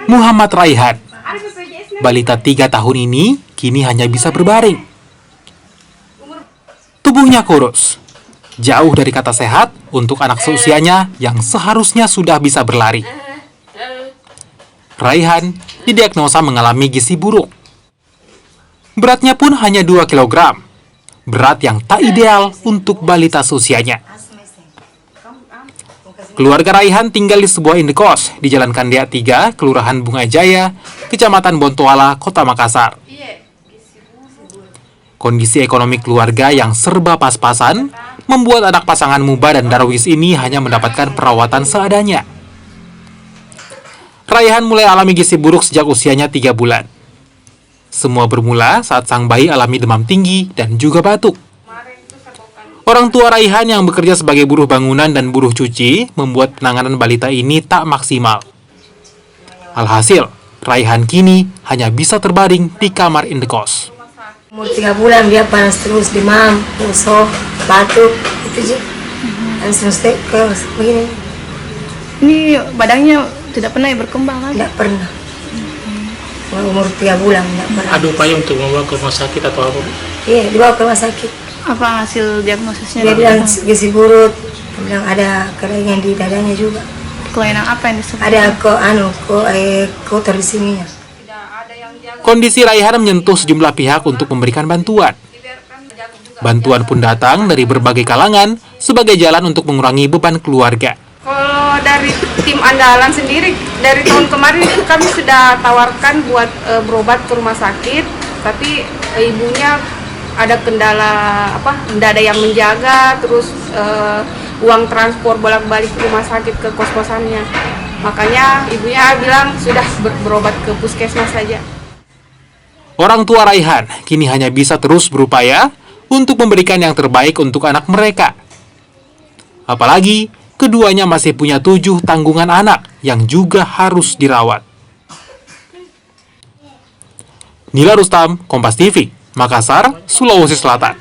Muhammad Raihan, balita 3 tahun ini kini hanya bisa berbaring. Tubuhnya kurus, jauh dari kata sehat untuk anak seusianya yang seharusnya sudah bisa berlari. Raihan didiagnosa mengalami gizi buruk. Beratnya pun hanya 2 kg, berat yang tak ideal untuk balita seusianya. Keluarga Raihan tinggal di sebuah indekos di Jalan Kandia 3, Kelurahan Bunga Jaya, Kecamatan Bontoala, Kota Makassar. Kondisi ekonomi keluarga yang serba pas-pasan membuat anak pasangan Muba dan Darwis ini hanya mendapatkan perawatan seadanya. Raihan mulai alami gizi buruk sejak usianya 3 bulan. Semua bermula saat sang bayi alami demam tinggi dan juga batuk. Orang tua Raihan yang bekerja sebagai buruh bangunan dan buruh cuci membuat penanganan balita ini tak maksimal. Alhasil, Raihan kini hanya bisa terbaring di kamar indekos. Umur 3 bulan dia panas terus, demam, musuh, batuk, itu sih. Langsung stay ke begini. Ini badannya tidak pernah berkembang lagi? Tidak pernah. Umur 3 bulan tidak pernah. Ada upaya untuk membawa ke rumah sakit atau apa? Iya, dibawa ke rumah sakit. Apa hasil diagnosisnya? Dia bilang gizi buruk, dia bilang ada keraingan di dadanya juga. Kelainan apa yang disebut? Ada kotor di sininya. Kondisi Raihan menyentuh sejumlah pihak untuk memberikan bantuan. Bantuan pun datang dari berbagai kalangan sebagai jalan untuk mengurangi beban keluarga. Kalau dari tim andalan sendiri, dari tahun kemarin itu kami sudah tawarkan buat berobat ke rumah sakit, tapi ibunya ada kendala tidak ada yang menjaga, terus uang transport bolak-balik ke rumah sakit ke kos-kosannya. Makanya ibunya bilang sudah berobat ke puskesmas saja. Orang tua Raihan kini hanya bisa terus berupaya untuk memberikan yang terbaik untuk anak mereka. Apalagi keduanya masih punya 7 tanggungan anak yang juga harus dirawat. Nila Rustam, Kompas TV, Makassar, Sulawesi Selatan.